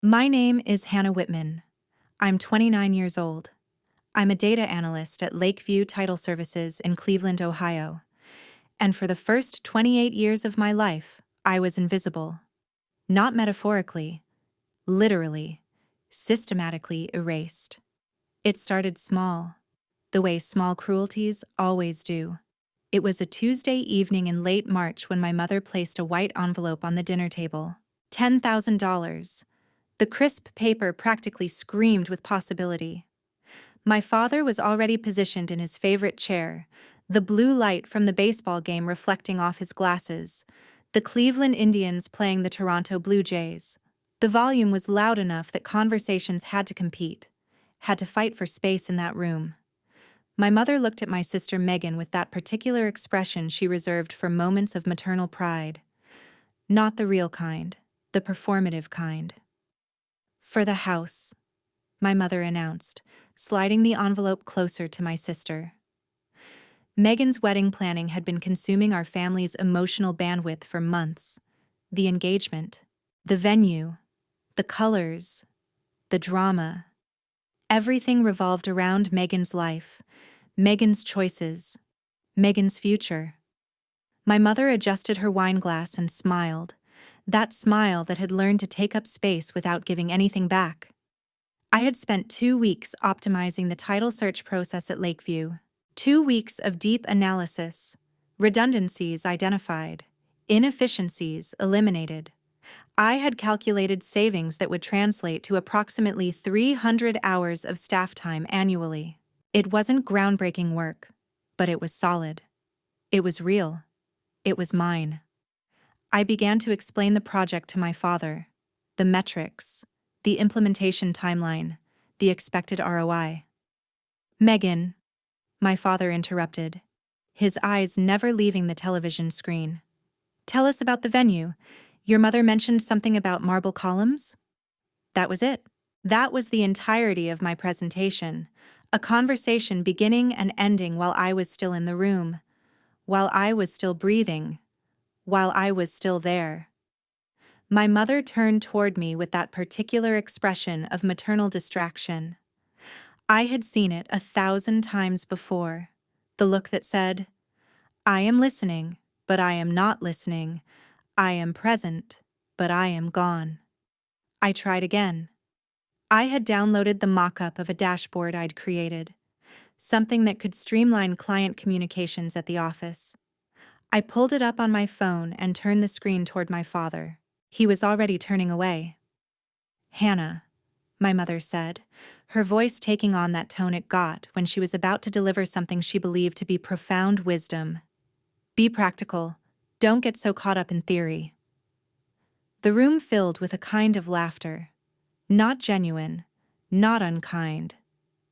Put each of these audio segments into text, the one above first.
My name is Hannah Whitman. I'm 29 years old. I'm a data analyst at Lakeview Title Services in Cleveland, Ohio. And for the first 28 years of my life, I was invisible. Not metaphorically, literally, systematically erased. It started small, the way small cruelties always do. It was a Tuesday evening in late March when my mother placed a white envelope on the dinner table. $10,000. The crisp paper practically screamed with possibility. My father was already positioned in his favorite chair, the blue light from the baseball game reflecting off his glasses, the Cleveland Indians playing the Toronto Blue Jays. The volume was loud enough that conversations had to compete, had to fight for space in that room. My mother looked at my sister Megan with that particular expression she reserved for moments of maternal pride. Not the real kind, the performative kind. "For the house," my mother announced, sliding the envelope closer to my sister. Megan's wedding planning had been consuming our family's emotional bandwidth for months. The engagement, the venue, the colors, the drama. Everything revolved around Megan's life, Megan's choices, Megan's future. My mother adjusted her wine glass and smiled, that smile that had learned to take up space without giving anything back. I had spent 2 weeks optimizing the title search process at Lakeview. 2 weeks of deep analysis, redundancies identified, inefficiencies eliminated. I had calculated savings that would translate to approximately 300 hours of staff time annually. It wasn't groundbreaking work, but it was solid. It was real. It was mine. I began to explain the project to my father, the metrics, the implementation timeline, the expected ROI. "Megan," my father interrupted, his eyes never leaving the television screen. "Tell us about the venue. Your mother mentioned something about marble columns?" That was it. That was the entirety of my presentation, a conversation beginning and ending while I was still in the room, while I was still breathing, while I was still there. My mother turned toward me with that particular expression of maternal distraction. I had seen it 1,000 times before, the look that said, "I am listening, but I am not listening. I am present, but I am gone." I tried again. I had downloaded the mock-up of a dashboard I'd created, something that could streamline client communications at the office. I pulled it up on my phone and turned the screen toward my father. He was already turning away. "Hannah," my mother said, her voice taking on that tone it got when she was about to deliver something she believed to be profound wisdom. "Be practical. Don't get so caught up in theory." The room filled with a kind of laughter. Not genuine, not unkind.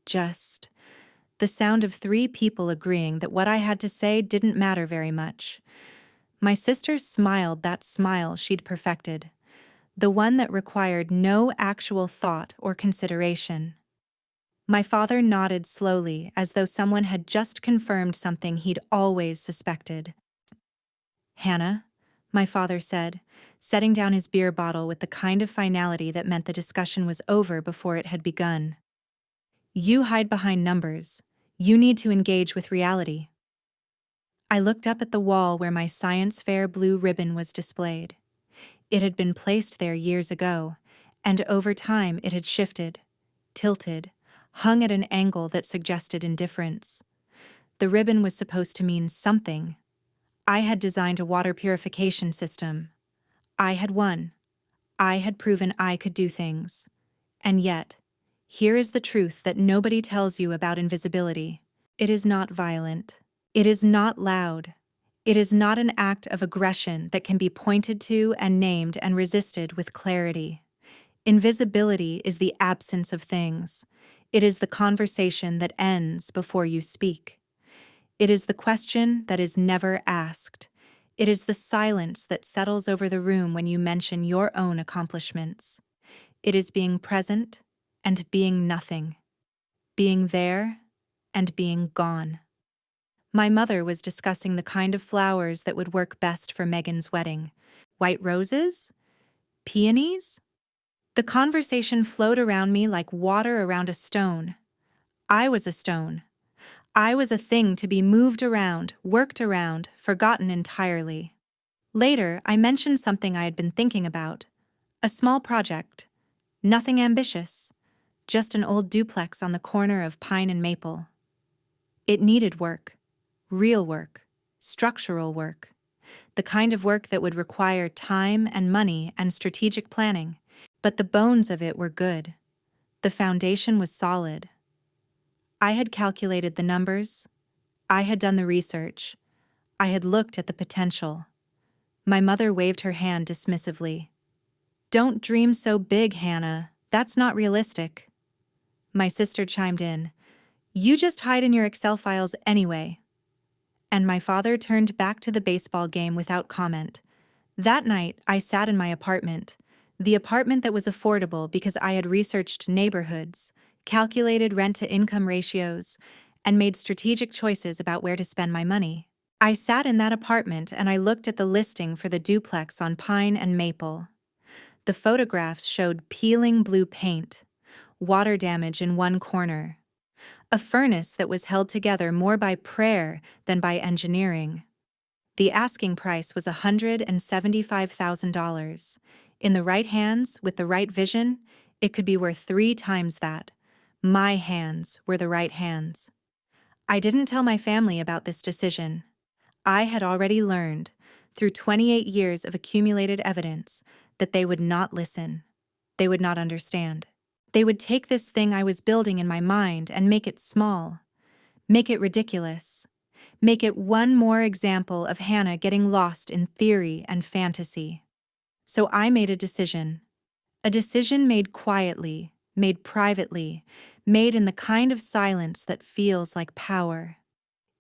Just the sound of 3 people agreeing that what I had to say didn't matter very much. My sister smiled that smile she'd perfected, the one that required no actual thought or consideration. My father nodded slowly as though someone had just confirmed something he'd always suspected. "Hannah," my father said, setting down his beer bottle with the kind of finality that meant the discussion was over before it had begun. "You hide behind numbers. You need to engage with reality." I looked up at the wall where my science fair blue ribbon was displayed. It had been placed there years ago, and over time it had shifted, tilted, hung at an angle that suggested indifference. The ribbon was supposed to mean something. I had designed a water purification system. I had won. I had proven I could do things. And yet, here is the truth that nobody tells you about invisibility. It is not violent. It is not loud. It is not an act of aggression that can be pointed to and named and resisted with clarity. Invisibility is the absence of things. It is the conversation that ends before you speak. It is the question that is never asked. It is the silence that settles over the room when you mention your own accomplishments. It is being present and being nothing. Being there and being gone. My mother was discussing the kind of flowers that would work best for Megan's wedding. White roses? Peonies? The conversation flowed around me like water around a stone. I was a stone. I was a thing to be moved around, worked around, forgotten entirely. Later, I mentioned something I had been thinking about. A small project. Nothing ambitious. Just an old duplex on the corner of Pine and Maple. It needed work. Real work. Structural work. The kind of work that would require time and money and strategic planning. But the bones of it were good. The foundation was solid. I had calculated the numbers. I had done the research. I had looked at the potential. My mother waved her hand dismissively. "Don't dream so big, Hannah. That's not realistic." My sister chimed in. "You just hide in your Excel files anyway." And my father turned back to the baseball game without comment. That night, I sat in my apartment, the apartment that was affordable because I had researched neighborhoods, calculated rent-to-income ratios, and made strategic choices about where to spend my money. I sat in that apartment and I looked at the listing for the duplex on Pine and Maple. The photographs showed peeling blue paint, water damage in one corner, a furnace that was held together more by prayer than by engineering. The asking price was $175,000. In the right hands, with the right vision, it could be worth 3 times that. My hands were the right hands. I didn't tell my family about this decision. I had already learned, through 28 years of accumulated evidence, that they would not listen. They would not understand. They would take this thing I was building in my mind and make it small, make it ridiculous. Make it one more example of Hannah getting lost in theory and fantasy. So I made a decision. A decision made quietly, made privately, made in the kind of silence that feels like power.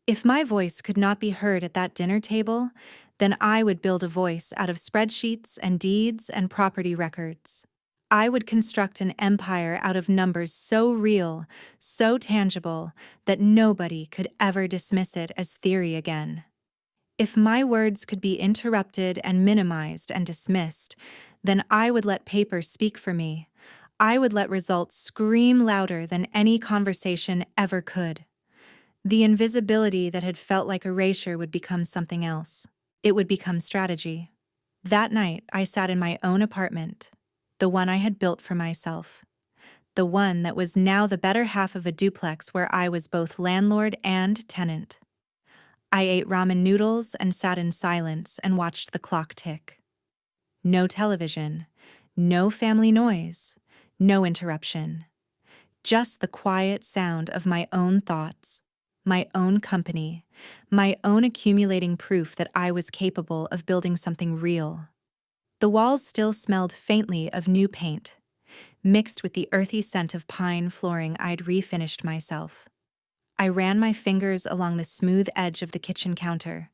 If my voice could not be heard at that dinner table, then I would build a voice out of spreadsheets and deeds and property records. I would construct an empire out of numbers so real, so tangible, that nobody could ever dismiss it as theory again. If my words could be interrupted and minimized and dismissed, then I would let paper speak for me. I would let results scream louder than any conversation ever could. The invisibility that had felt like erasure would become something else. It would become strategy. That night, I sat in my own apartment, the one I had built for myself, the one that was now the better half of a duplex where I was both landlord and tenant. I ate ramen noodles and sat in silence and watched the clock tick. No television, no family noise, no interruption. Just the quiet sound of my own thoughts, my own company, my own accumulating proof that I was capable of building something real. The walls still smelled faintly of new paint, mixed with the earthy scent of pine flooring I'd refinished myself. I ran my fingers along the smooth edge of the kitchen counter,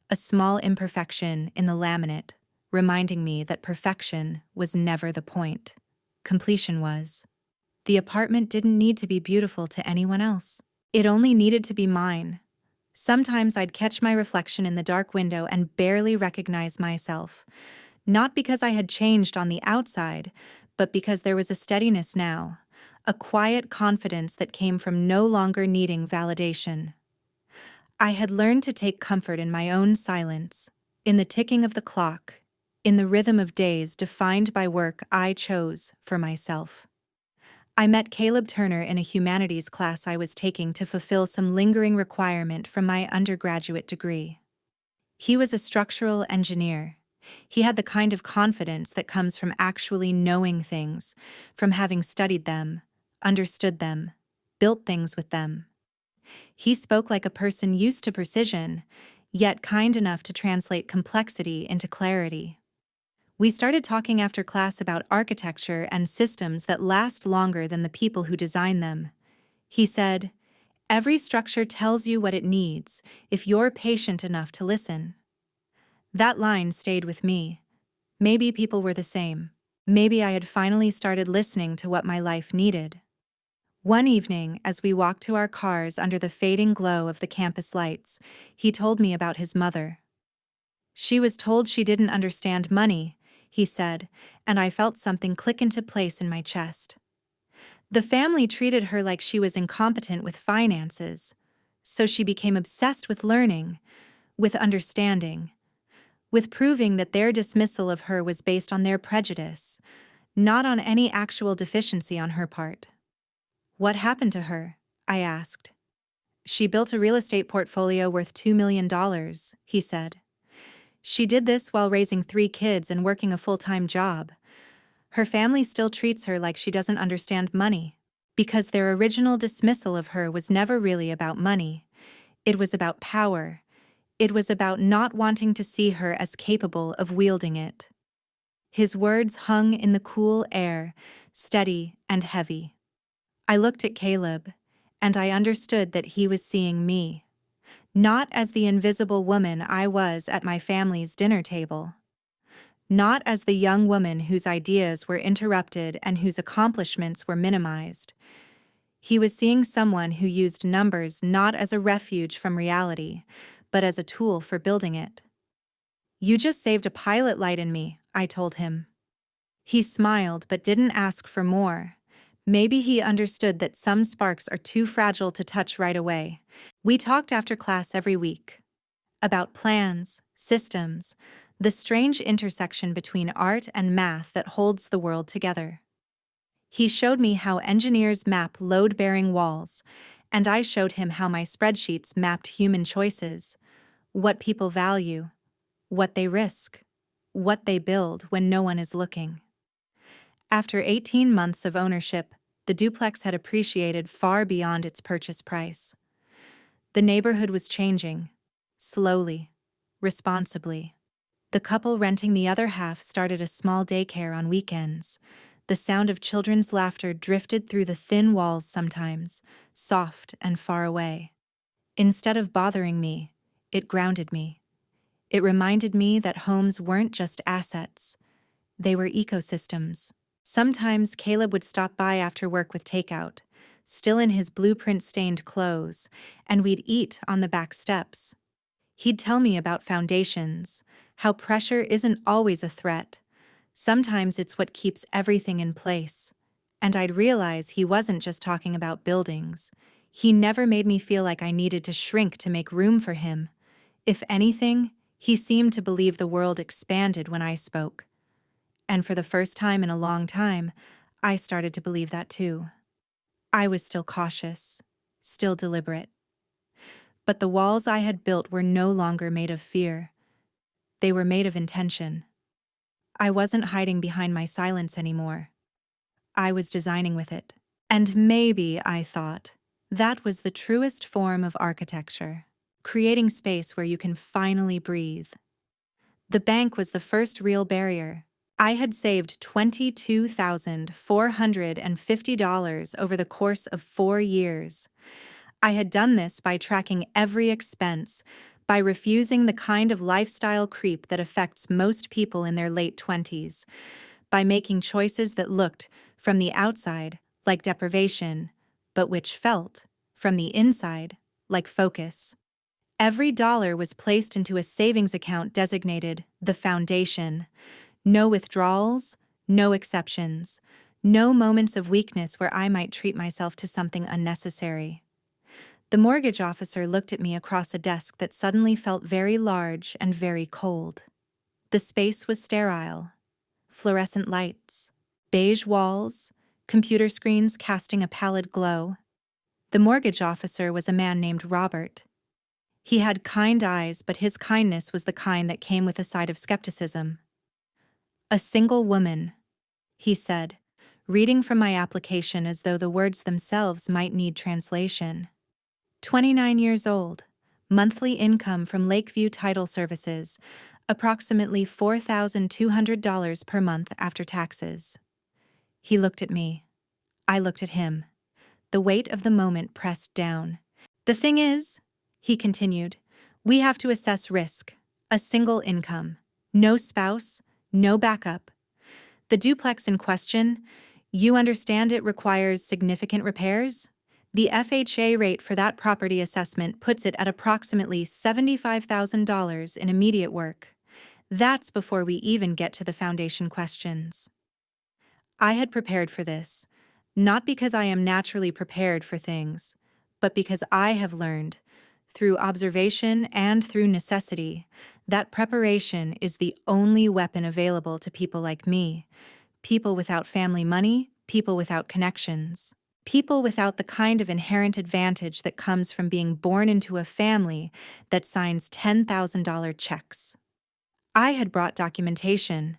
a small imperfection in the laminate, reminding me that perfection was never the point. Completion was. The apartment didn't need to be beautiful to anyone else. It only needed to be mine. Sometimes I'd catch my reflection in the dark window and barely recognize myself. Not because I had changed on the outside, but because there was a steadiness now, a quiet confidence that came from no longer needing validation. I had learned to take comfort in my own silence, in the ticking of the clock, in the rhythm of days defined by work I chose for myself. I met Caleb Turner in a humanities class I was taking to fulfill some lingering requirement from my undergraduate degree. He was a structural engineer. He had the kind of confidence that comes from actually knowing things, from having studied them, understood them, built things with them. He spoke like a person used to precision, yet kind enough to translate complexity into clarity. We started talking after class about architecture and systems that last longer than the people who design them. He said, "Every structure tells you what it needs if you're patient enough to listen." That line stayed with me. Maybe people were the same. Maybe I had finally started listening to what my life needed. One evening, as we walked to our cars under the fading glow of the campus lights, he told me about his mother. She was told she didn't understand money, he said, and I felt something click into place in my chest. The family treated her like she was incompetent with finances, so she became obsessed with learning, with understanding, with proving that their dismissal of her was based on their prejudice, not on any actual deficiency on her part. What happened to her? I asked. She built a real estate portfolio worth $2 million, he said. She did this while raising 3 kids and working a full-time job. Her family still treats her like she doesn't understand money, because their original dismissal of her was never really about money. It was about power. It was about not wanting to see her as capable of wielding it. His words hung in the cool air, steady and heavy. I looked at Caleb, and I understood that he was seeing me, not as the invisible woman I was at my family's dinner table, not as the young woman whose ideas were interrupted and whose accomplishments were minimized. He was seeing someone who used numbers not as a refuge from reality, but as a tool for building it. "You just saved a pilot light in me," I told him. He smiled but didn't ask for more. Maybe he understood that some sparks are too fragile to touch right away. We talked after class every week. About plans, systems, the strange intersection between art and math that holds the world together. He showed me how engineers map load-bearing walls, and I showed him how my spreadsheets mapped human choices, what people value, what they risk, what they build when no one is looking. After 18 months of ownership, the duplex had appreciated far beyond its purchase price. The neighborhood was changing, slowly, responsibly. The couple renting the other half started a small daycare on weekends. The sound of children's laughter drifted through the thin walls sometimes, soft and far away. Instead of bothering me, it grounded me. It reminded me that homes weren't just assets. They were ecosystems. Sometimes Caleb would stop by after work with takeout, still in his blueprint-stained clothes, and we'd eat on the back steps. He'd tell me about foundations, how pressure isn't always a threat. Sometimes it's what keeps everything in place. And I'd realize he wasn't just talking about buildings. He never made me feel like I needed to shrink to make room for him. If anything, he seemed to believe the world expanded when I spoke. And for the first time in a long time, I started to believe that too. I was still cautious, still deliberate. But the walls I had built were no longer made of fear. They were made of intention. I wasn't hiding behind my silence anymore. I was designing with it. And maybe, I thought, that was the truest form of architecture, creating space where you can finally breathe. The bank was the first real barrier. I had saved $22,450 over the course of 4 years. I had done this by tracking every expense, by refusing the kind of lifestyle creep that affects most people in their late 20s, by making choices that looked, from the outside, like deprivation, but which felt, from the inside, like focus. Every dollar was placed into a savings account designated the foundation. No withdrawals, no exceptions, no moments of weakness where I might treat myself to something unnecessary. The mortgage officer looked at me across a desk that suddenly felt very large and very cold. The space was sterile. Fluorescent lights, beige walls, computer screens casting a pallid glow. The mortgage officer was a man named Robert. He had kind eyes, but his kindness was the kind that came with a side of skepticism. "A single woman," he said, reading from my application as though the words themselves might need translation. 29 years old, monthly income from Lakeview Title Services, approximately $4,200 per month after taxes. He looked at me. I looked at him. The weight of the moment pressed down. "The thing is," he continued, "we have to assess risk. A single income. No spouse, no backup. The duplex in question, you understand it requires significant repairs? The FHA rate for that property assessment puts it at approximately $75,000 in immediate work. That's before we even get to the foundation questions. I had prepared for this, not because I am naturally prepared for things, but because I have learned, through observation and through necessity, that preparation is the only weapon available to people like me, people without family money, people without connections, people without the kind of inherent advantage that comes from being born into a family that signs $10,000 checks. I had brought documentation,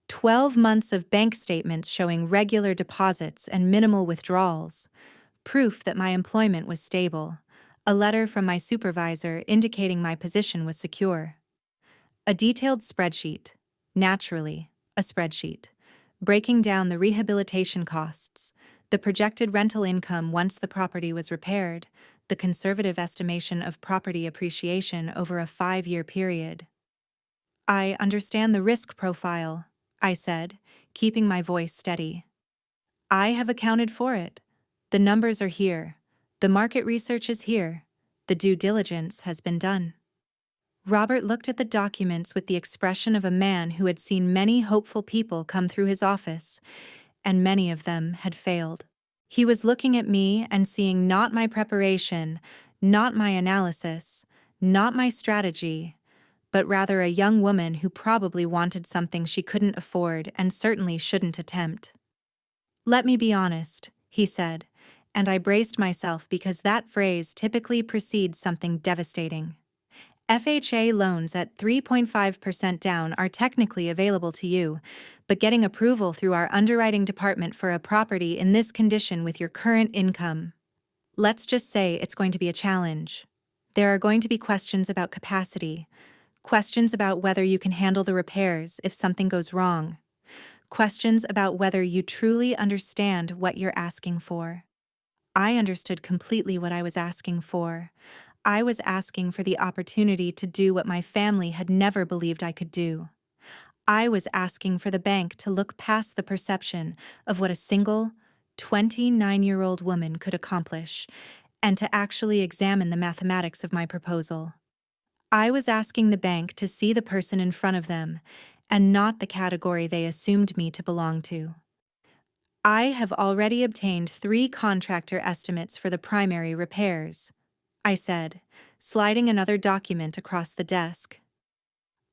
12 months of bank statements showing regular deposits and minimal withdrawals, proof that my employment was stable, a letter from my supervisor indicating my position was secure. A detailed spreadsheet, naturally, a spreadsheet, breaking down the rehabilitation costs, the projected rental income once the property was repaired, the conservative estimation of property appreciation over a 5-year period. I understand the risk profile, I said, keeping my voice steady. I have accounted for it. The numbers are here. The market research is here. The due diligence has been done. Robert looked at the documents with the expression of a man who had seen many hopeful people come through his office, and many of them had failed. He was looking at me and seeing not my preparation, not my analysis, not my strategy, but rather a young woman who probably wanted something she couldn't afford and certainly shouldn't attempt. "Let me be honest," he said, and I braced myself because that phrase typically precedes something devastating. FHA loans at 3.5% down are technically available to you, but getting approval through our underwriting department for a property in this condition with your current income, let's just say it's going to be a challenge. There are going to be questions about capacity, questions about whether you can handle the repairs if something goes wrong, questions about whether you truly understand what you're asking for. I understood completely what I was asking for. I was asking for the opportunity to do what my family had never believed I could do. I was asking for the bank to look past the perception of what a single, 29-year-old woman could accomplish, and to actually examine the mathematics of my proposal. I was asking the bank to see the person in front of them, and not the category they assumed me to belong to. I have already obtained 3 contractor estimates for the primary repairs, I said, sliding another document across the desk.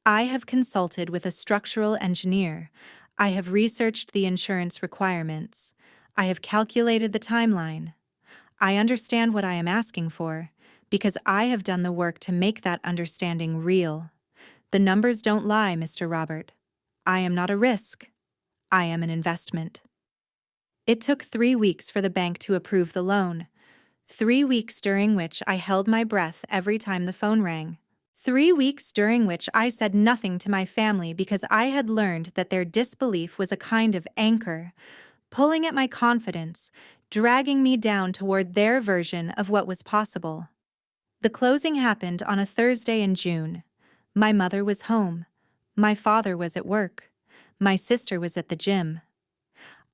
I have consulted with a structural engineer. I have researched the insurance requirements. I have calculated the timeline. I understand what I am asking for, because I have done the work to make that understanding real. The numbers don't lie, Mr. Robert. I am not a risk. I am an investment. It took 3 weeks for the bank to approve the loan. 3 weeks during which I held my breath every time the phone rang. 3 weeks during which I said nothing to my family because I had learned that their disbelief was a kind of anchor, pulling at my confidence, dragging me down toward their version of what was possible. The closing happened on a Thursday in June. My mother was home. My father was at work. My sister was at the gym.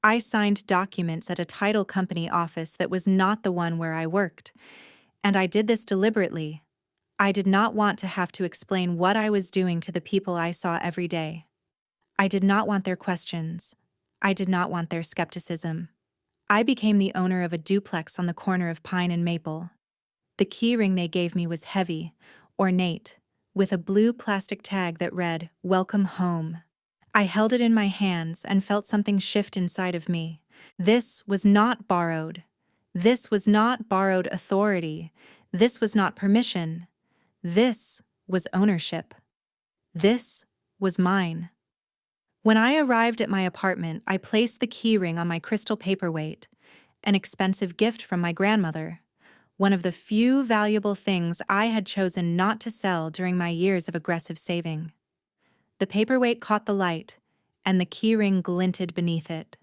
I signed documents at a title company office that was not the one where I worked, and I did this deliberately. I did not want to have to explain what I was doing to the people I saw every day. I did not want their questions. I did not want their skepticism. I became the owner of a duplex on the corner of Pine and Maple. The key ring they gave me was heavy, ornate, with a blue plastic tag that read, "Welcome home." I held it in my hands and felt something shift inside of me. This was not borrowed. This was not borrowed authority. This was not permission. This was ownership. This was mine. When I arrived at my apartment, I placed the keyring on my crystal paperweight, an expensive gift from my grandmother, one of the few valuable things I had chosen not to sell during my years of aggressive saving. The paperweight caught the light, and the keyring glinted beneath it.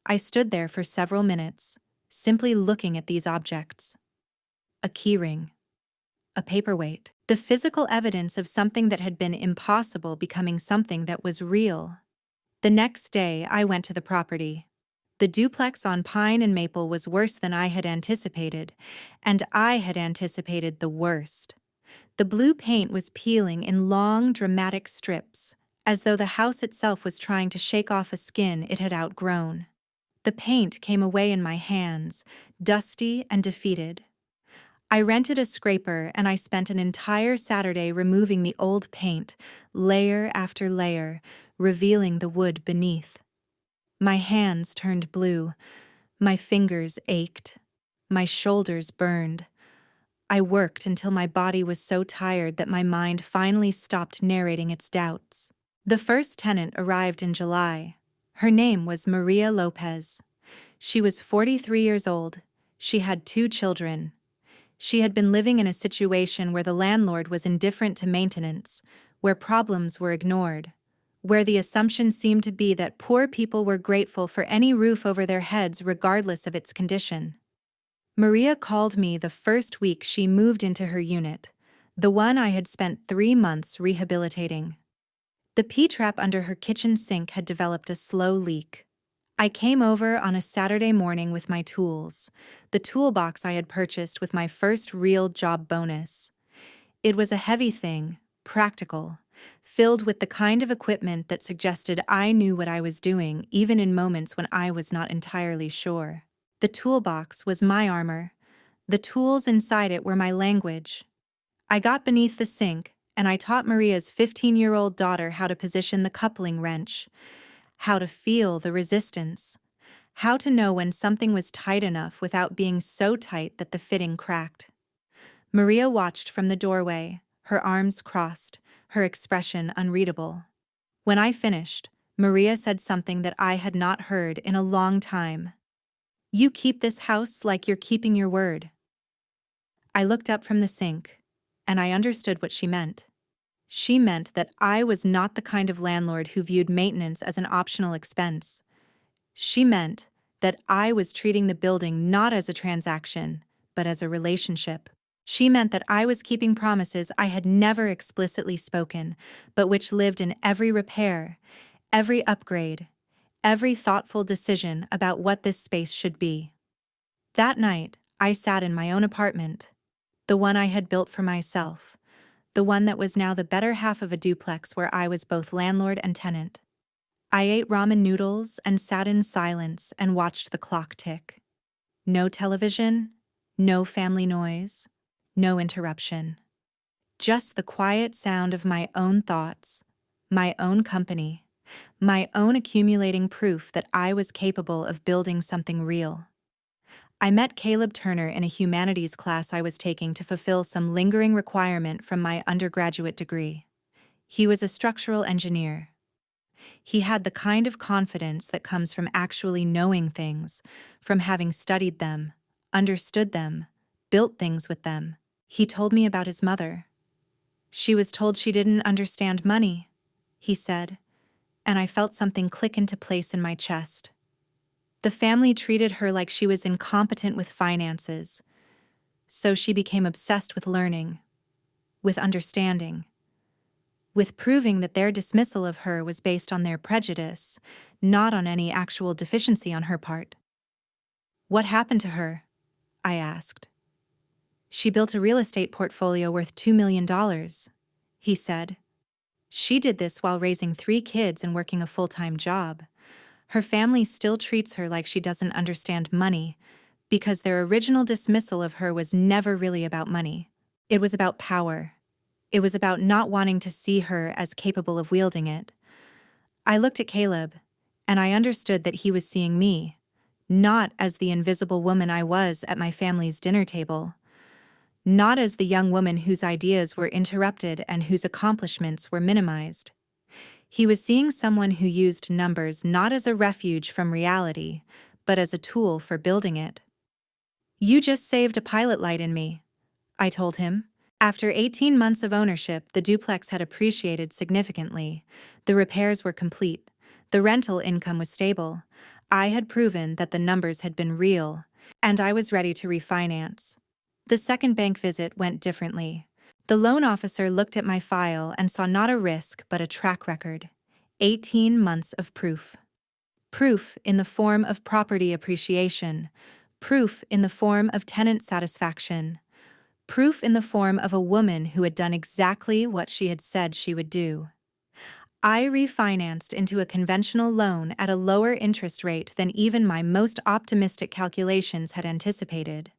I stood there for several minutes, simply looking at these objects. A keyring. A paperweight. The physical evidence of something that had been impossible becoming something that was real. The next day, I went to the property. The duplex on Pine and Maple was worse than I had anticipated, and I had anticipated the worst. The blue paint was peeling in long, dramatic strips, as though the house itself was trying to shake off a skin it had outgrown. The paint came away in my hands, dusty and defeated. I rented a scraper and I spent an entire Saturday removing the old paint, layer after layer, revealing the wood beneath. My hands turned blue, my fingers ached, my shoulders burned. I worked until my body was so tired that my mind finally stopped narrating its doubts. The first tenant arrived in July. Her name was Maria Lopez. She was 43 years old. She had 2 children. She had been living in a situation where the landlord was indifferent to maintenance, where problems were ignored, where the assumption seemed to be that poor people were grateful for any roof over their heads regardless of its condition. Maria called me the first week she moved into her unit, the one I had spent 3 months rehabilitating. The P-trap under her kitchen sink had developed a slow leak. I came over on a Saturday morning with my tools, the toolbox I had purchased with my first real job bonus. It was a heavy thing, practical, filled with the kind of equipment that suggested I knew what I was doing even in moments when I was not entirely sure. The toolbox was my armor. The tools inside it were my language. I got beneath the sink, and I taught Maria's 15-year-old daughter how to position the coupling wrench, how to feel the resistance, how to know when something was tight enough without being so tight that the fitting cracked. Maria watched from the doorway, her arms crossed, her expression unreadable. When I finished, Maria said something that I had not heard in a long time. "You keep this house like you're keeping your word." I looked up from the sink, and I understood what she meant. She meant that I was not the kind of landlord who viewed maintenance as an optional expense. She meant that I was treating the building not as a transaction, but as a relationship. She meant that I was keeping promises I had never explicitly spoken, but which lived in every repair, every upgrade, every thoughtful decision about what this space should be. That night, I sat in my own apartment, the one I had built for myself, the one that was now the better half of a duplex where I was both landlord and tenant. I ate ramen noodles and sat in silence and watched the clock tick. No television, no family noise, no interruption. Just the quiet sound of my own thoughts, my own company, my own accumulating proof that I was capable of building something real. I met Caleb Turner in a humanities class I was taking to fulfill some lingering requirement from my undergraduate degree. He was a structural engineer. He had the kind of confidence that comes from actually knowing things, from having studied them, understood them, built things with them. He told me about his mother. "She was told she didn't understand money," he said, and I felt something click into place in my chest. The family treated her like she was incompetent with finances, so she became obsessed with learning, with understanding, with proving that their dismissal of her was based on their prejudice, not on any actual deficiency on her part. "What happened to her?" I asked. "She built a real estate portfolio worth $2 million, he said. "She did this while raising 3 kids and working a full-time job. Her family still treats her like she doesn't understand money, because their original dismissal of her was never really about money. It was about power. It was about not wanting to see her as capable of wielding it." I looked at Caleb, and I understood that he was seeing me, not as the invisible woman I was at my family's dinner table, not as the young woman whose ideas were interrupted and whose accomplishments were minimized. He was seeing someone who used numbers not as a refuge from reality, but as a tool for building it. "You just saved a pilot light in me," I told him. After 18 months of ownership, the duplex had appreciated significantly. The repairs were complete. The rental income was stable. I had proven that the numbers had been real, and I was ready to refinance. The second bank visit went differently. The loan officer looked at my file and saw not a risk but a track record. 18 months of proof. Proof in the form of property appreciation. Proof in the form of tenant satisfaction. Proof in the form of a woman who had done exactly what she had said she would do. I refinanced into a conventional loan at a lower interest rate than even my most optimistic calculations had anticipated,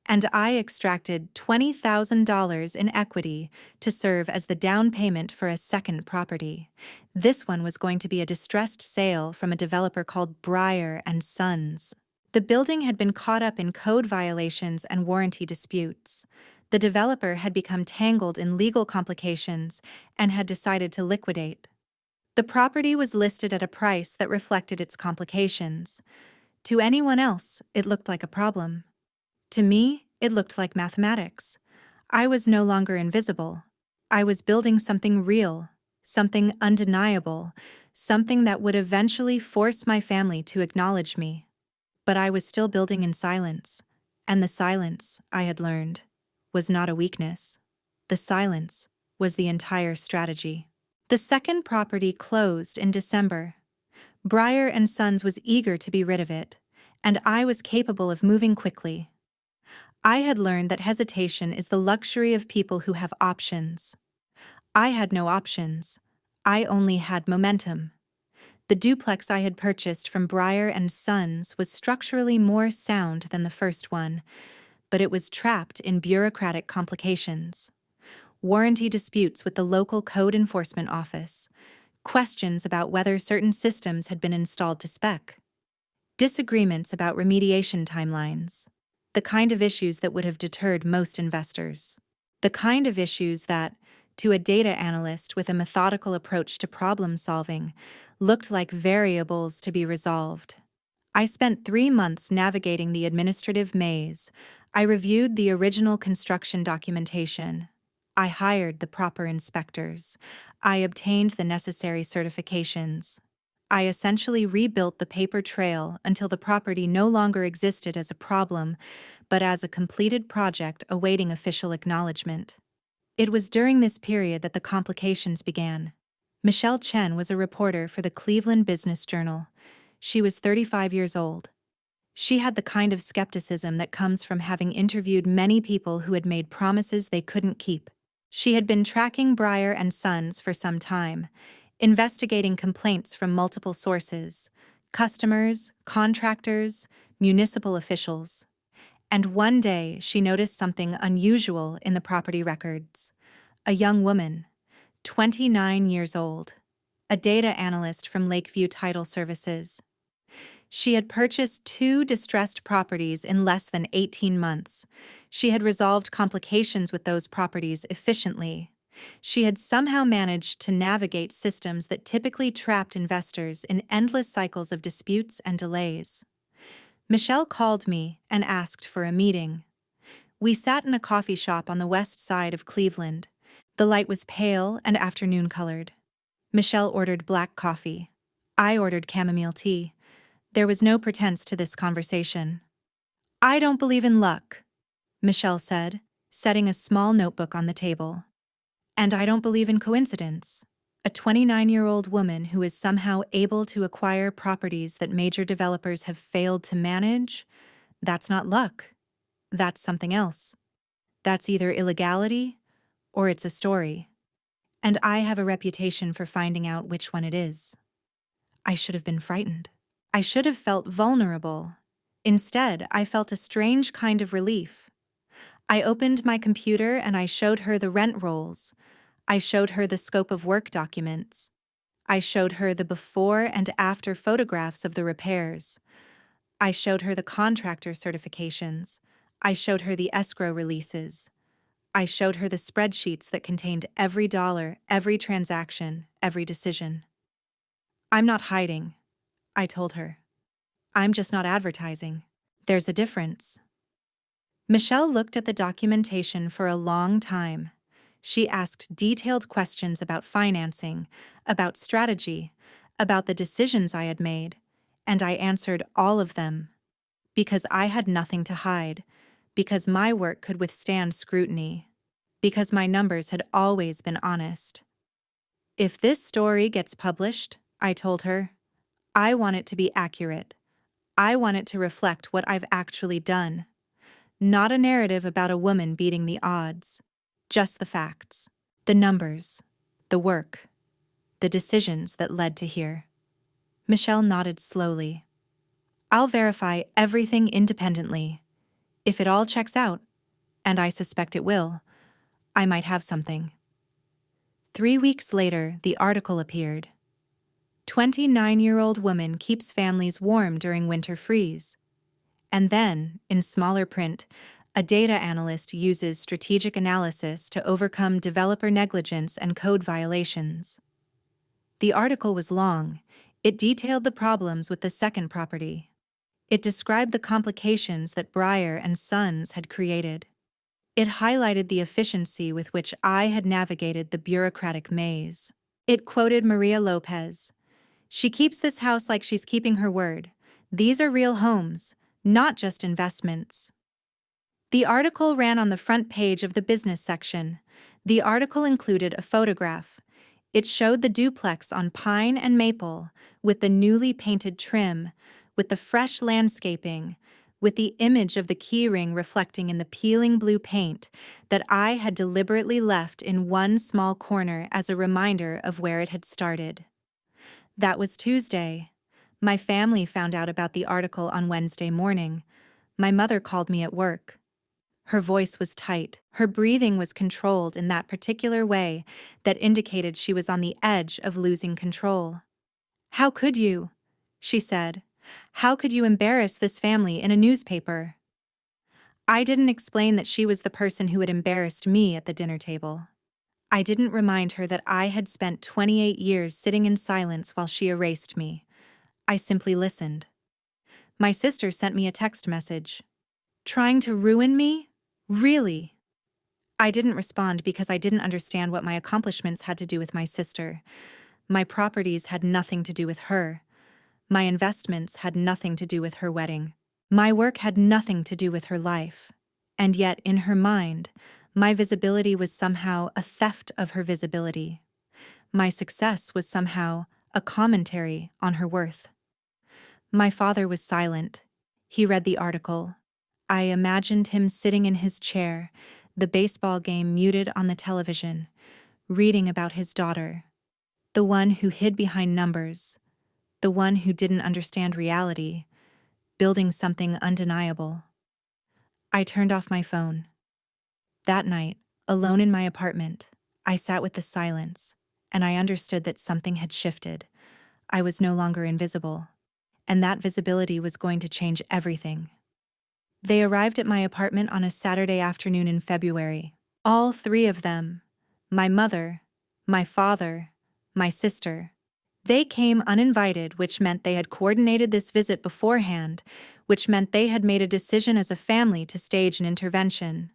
and I extracted $20,000 in equity to serve as the down payment for a second property. This one was going to be a distressed sale from a developer called Breyer and Sons. The building had been caught up in code violations and warranty disputes. The developer had become tangled in legal complications and had decided to liquidate. The property was listed at a price that reflected its complications. To anyone else, it looked like a problem. To me, it looked like mathematics. I was no longer invisible. I was building something real, something undeniable, something that would eventually force my family to acknowledge me. But I was still building in silence, and the silence, I had learned, was not a weakness. The silence was the entire strategy. The second property closed in December. Breyer and Sons was eager to be rid of it, and I was capable of moving quickly. I had learned that hesitation is the luxury of people who have options. I had no options. I only had momentum. The duplex I had purchased from Breyer and Sons was structurally more sound than the first one, but it was trapped in bureaucratic complications. Warranty disputes with the local code enforcement office, questions about whether certain systems had been installed to spec, disagreements about remediation timelines, the kind of issues that would have deterred most investors, the kind of issues that, to a data analyst with a methodical approach to problem solving, looked like variables to be resolved. I spent 3 months navigating the administrative maze. I reviewed the original construction documentation. I hired the proper inspectors. I obtained the necessary certifications. I essentially rebuilt the paper trail until the property no longer existed as a problem, but as a completed project awaiting official acknowledgement. It was during this period that the complications began. Michelle Chen was a reporter for the Cleveland Business Journal. She was 35 years old. She had the kind of skepticism that comes from having interviewed many people who had made promises they couldn't keep. She had been tracking Breyer and Sons for some time, investigating complaints from multiple sources: customers, contractors, municipal officials. And one day she noticed something unusual in the property records. A young woman, 29 years old, a data analyst from Lakeview Title Services. She had purchased 2 distressed properties in less than 18 months. She had resolved complications with those properties efficiently. She had somehow managed to navigate systems that typically trapped investors in endless cycles of disputes and delays. Michelle called me and asked for a meeting. We sat in a coffee shop on the west side of Cleveland. The light was pale and afternoon-colored. Michelle ordered black coffee. I ordered chamomile tea. There was no pretense to this conversation. "I don't believe in luck," Michelle said, setting a small notebook on the table. "And I don't believe in coincidence. A 29-year-old woman who is somehow able to acquire properties that major developers have failed to manage? That's not luck. That's something else. That's either illegality or it's a story. And I have a reputation for finding out which one it is." I should have been frightened. I should have felt vulnerable. Instead, I felt a strange kind of relief. I opened my computer and I showed her the rent rolls. I showed her the scope of work documents. I showed her the before and after photographs of the repairs. I showed her the contractor certifications. I showed her the escrow releases. I showed her the spreadsheets that contained every dollar, every transaction, every decision. "I'm not hiding," I told her. "I'm just not advertising. There's a difference." Michelle looked at the documentation for a long time. She asked detailed questions about financing, about strategy, about the decisions I had made, and I answered all of them. Because I had nothing to hide, because my work could withstand scrutiny, because my numbers had always been honest. "If this story gets published," I told her, "I want it to be accurate. I want it to reflect what I've actually done. Not a narrative about a woman beating the odds. Just the facts. The numbers. The work. The decisions that led to here. Michelle nodded slowly. I'll verify everything independently. If it all checks out, and I suspect it will, I might have something. 3 weeks later, the article appeared. 29-year-old woman keeps families warm during winter freeze. And then, in smaller print, a data analyst uses strategic analysis to overcome developer negligence and code violations. The article was long. It detailed the problems with the second property. It described the complications that Breyer and Sons had created. It highlighted the efficiency with which I had navigated the bureaucratic maze. It quoted Maria Lopez. She keeps this house like she's keeping her word. These are real homes, not just investments. The article ran on the front page of the business section. The article included a photograph. It showed the duplex on Pine and Maple, with the newly painted trim, with the fresh landscaping, with the image of the keyring reflecting in the peeling blue paint that I had deliberately left in one small corner as a reminder of where it had started. That was Tuesday. My family found out about the article on Wednesday morning. My mother called me at work. Her voice was tight. Her breathing was controlled in that particular way that indicated she was on the edge of losing control. "How could you?" she said. "How could you embarrass this family in a newspaper?" I didn't explain that she was the person who had embarrassed me at the dinner table. I didn't remind her that I had spent 28 years sitting in silence while she erased me. I simply listened. My sister sent me a text message. "Trying to ruin me? Really?" I didn't respond because I didn't understand what my accomplishments had to do with my sister. My properties had nothing to do with her. My investments had nothing to do with her wedding. My work had nothing to do with her life. And yet, in her mind, my visibility was somehow a theft of her visibility. My success was somehow a commentary on her worth. My father was silent. He read the article. I imagined him sitting in his chair, the baseball game muted on the television, reading about his daughter, the one who hid behind numbers, the one who didn't understand reality, building something undeniable. I turned off my phone. That night, alone in my apartment, I sat with the silence, and I understood that something had shifted. I was no longer invisible, and that visibility was going to change everything. They arrived at my apartment on a Saturday afternoon in February. All three of them. My mother, my father, my sister. They came uninvited, which meant they had coordinated this visit beforehand, which meant they had made a decision as a family to stage an intervention.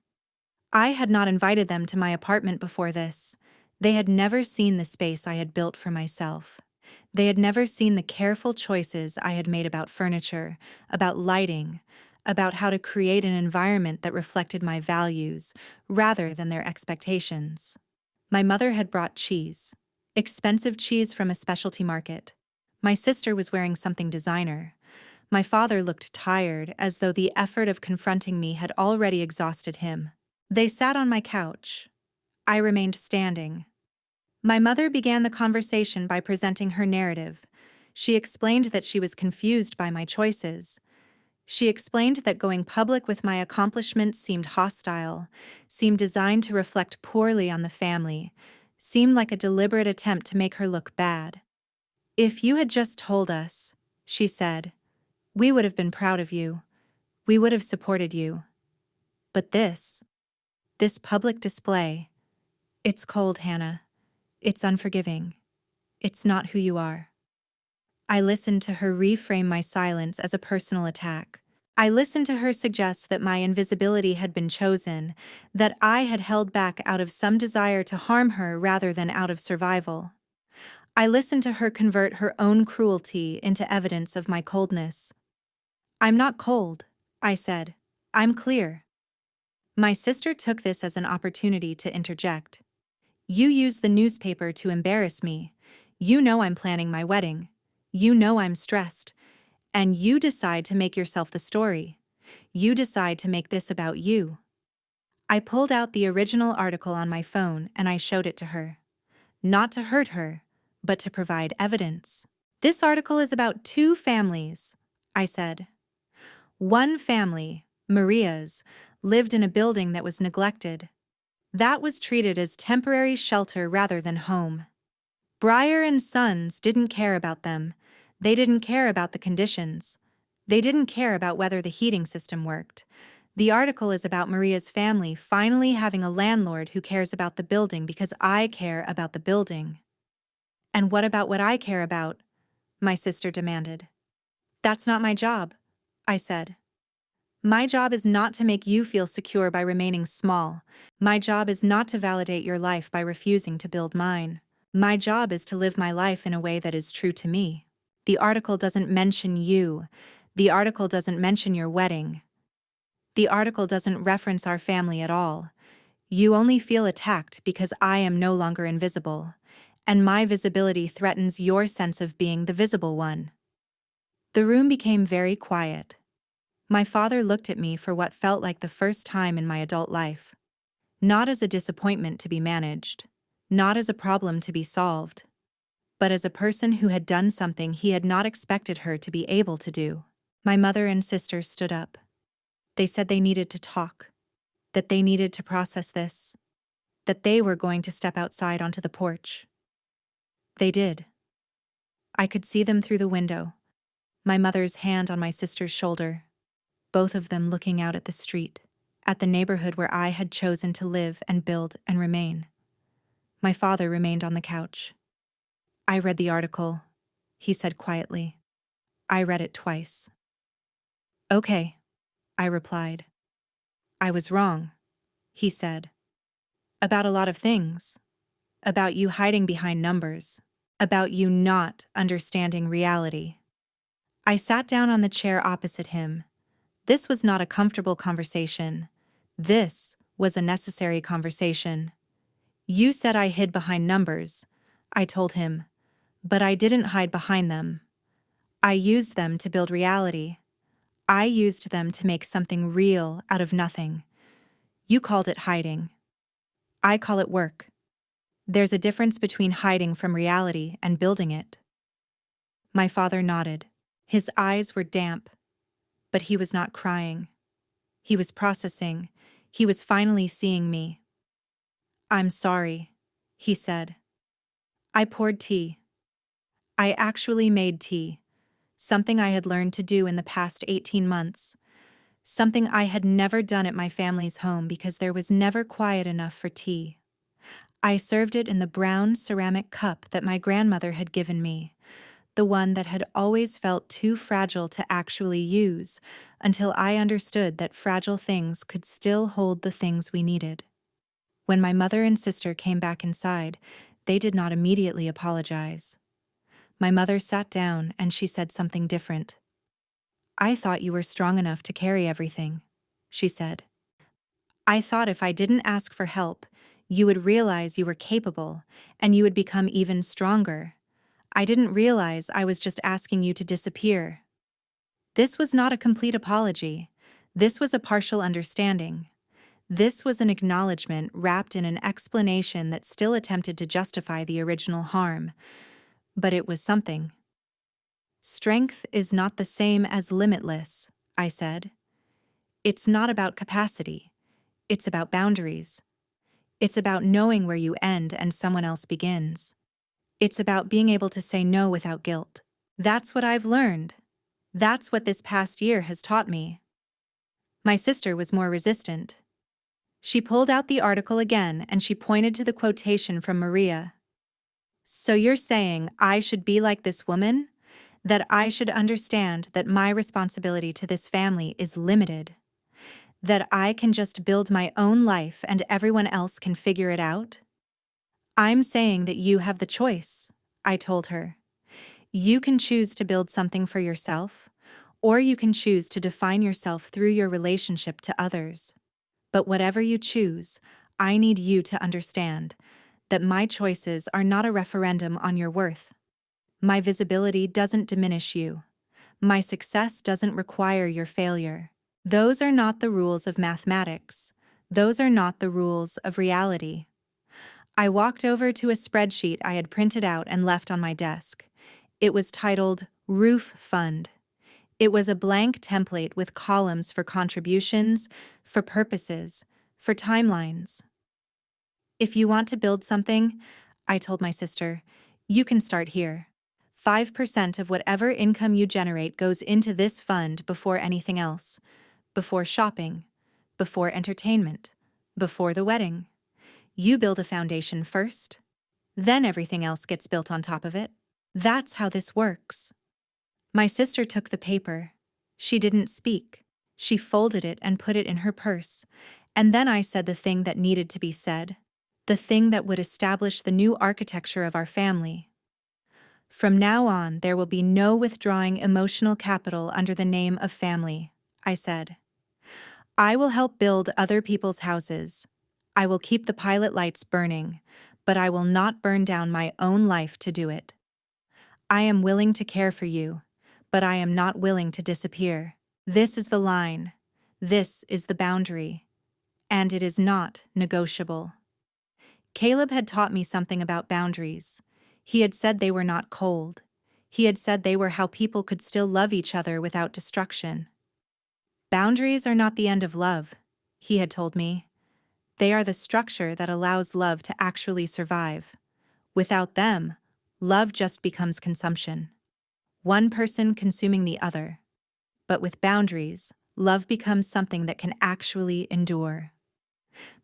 I had not invited them to my apartment before this. They had never seen the space I had built for myself. They had never seen the careful choices I had made about furniture, about lighting, about how to create an environment that reflected my values rather than their expectations. My mother had brought cheese, expensive cheese from a specialty market. My sister was wearing something designer. My father looked tired, as though the effort of confronting me had already exhausted him. They sat on my couch. I remained standing. My mother began the conversation by presenting her narrative. She explained that she was confused by my choices. She explained that going public with my accomplishments seemed hostile, seemed designed to reflect poorly on the family, seemed like a deliberate attempt to make her look bad. "If you had just told us," she said, "we would have been proud of you. We would have supported you. But this public display, it's cold, Hannah. It's unforgiving. It's not who you are." I listened to her reframe my silence as a personal attack. I listened to her suggest that my invisibility had been chosen, that I had held back out of some desire to harm her rather than out of survival. I listened to her convert her own cruelty into evidence of my coldness. "I'm not cold," I said. "I'm clear." My sister took this as an opportunity to interject. "You use the newspaper to embarrass me. You know I'm planning my wedding. You know I'm stressed. And you decide to make yourself the story. You decide to make this about you. I pulled out the original article on my phone and I showed it to her. Not to hurt her, but to provide evidence. This article is about two families, I said. One family, Maria's, lived in a building that was neglected. That was treated as temporary shelter rather than home. Breyer and Sons didn't care about them. They didn't care about the conditions. They didn't care about whether the heating system worked. The article is about Maria's family finally having a landlord who cares about the building because I care about the building. And what about what I care about? My sister demanded. That's not my job, I said. My job is not to make you feel secure by remaining small. My job is not to validate your life by refusing to build mine. My job is to live my life in a way that is true to me. The article doesn't mention you. The article doesn't mention your wedding. The article doesn't reference our family at all. You only feel attacked because I am no longer invisible, and my visibility threatens your sense of being the visible one. The room became very quiet. My father looked at me for what felt like the first time in my adult life. Not as a disappointment to be managed, not as a problem to be solved, but as a person who had done something he had not expected her to be able to do. My mother and sister stood up. They said they needed to talk, that they needed to process this, that they were going to step outside onto the porch. They did. I could see them through the window, my mother's hand on my sister's shoulder, both of them looking out at the street, at the neighborhood where I had chosen to live and build and remain. My father remained on the couch. I read the article, he said quietly. I read it twice. Okay, I replied. I was wrong, he said. About a lot of things. About you hiding behind numbers. About you not understanding reality. I sat down on the chair opposite him. This was not a comfortable conversation. This was a necessary conversation. You said I hid behind numbers, I told him, but I didn't hide behind them. I used them to build reality. I used them to make something real out of nothing. You called it hiding. I call it work. There's a difference between hiding from reality and building it. My father nodded. His eyes were damp, but he was not crying. He was processing. He was finally seeing me. I'm sorry, he said. I poured tea. I actually made tea, something I had learned to do in the past 18 months, something I had never done at my family's home because there was never quiet enough for tea. I served it in the brown ceramic cup that my grandmother had given me, the one that had always felt too fragile to actually use, until I understood that fragile things could still hold the things we needed. When my mother and sister came back inside, they did not immediately apologize. My mother sat down and she said something different. I thought you were strong enough to carry everything, she said. I thought if I didn't ask for help, you would realize you were capable and you would become even stronger. I didn't realize I was just asking you to disappear. This was not a complete apology. This was a partial understanding. This was an acknowledgement wrapped in an explanation that still attempted to justify the original harm. But it was something. Strength is not the same as limitless, I said. It's not about capacity. It's about boundaries. It's about knowing where you end and someone else begins. It's about being able to say no without guilt. That's what I've learned. That's what this past year has taught me. My sister was more resistant. She pulled out the article again and she pointed to the quotation from Maria. So you're saying I should be like this woman? That I should understand that my responsibility to this family is limited? That I can just build my own life and everyone else can figure it out? I'm saying that you have the choice, I told her. You can choose to build something for yourself, or you can choose to define yourself through your relationship to others. But whatever you choose, I need you to understand that my choices are not a referendum on your worth. My visibility doesn't diminish you. My success doesn't require your failure. Those are not the rules of mathematics. Those are not the rules of reality. I walked over to a spreadsheet I had printed out and left on my desk. It was titled Roof Fund. It was a blank template with columns for contributions, for purposes, for timelines. If you want to build something, I told my sister, you can start here. 5% of whatever income you generate goes into this fund before anything else, before shopping, before entertainment, before the wedding. You build a foundation first, then everything else gets built on top of it. That's how this works. My sister took the paper. She didn't speak. She folded it and put it in her purse. And then I said the thing that needed to be said. The thing that would establish the new architecture of our family. From now on, there will be no withdrawing emotional capital under the name of family, I said. I will help build other people's houses. I will keep the pilot lights burning, but I will not burn down my own life to do it. I am willing to care for you, but I am not willing to disappear. This is the line. This is the boundary. And it is not negotiable. Caleb had taught me something about boundaries. He had said they were not cold. He had said they were how people could still love each other without destruction. Boundaries are not the end of love, he had told me. They are the structure that allows love to actually survive. Without them, love just becomes consumption. One person consuming the other. But with boundaries, love becomes something that can actually endure.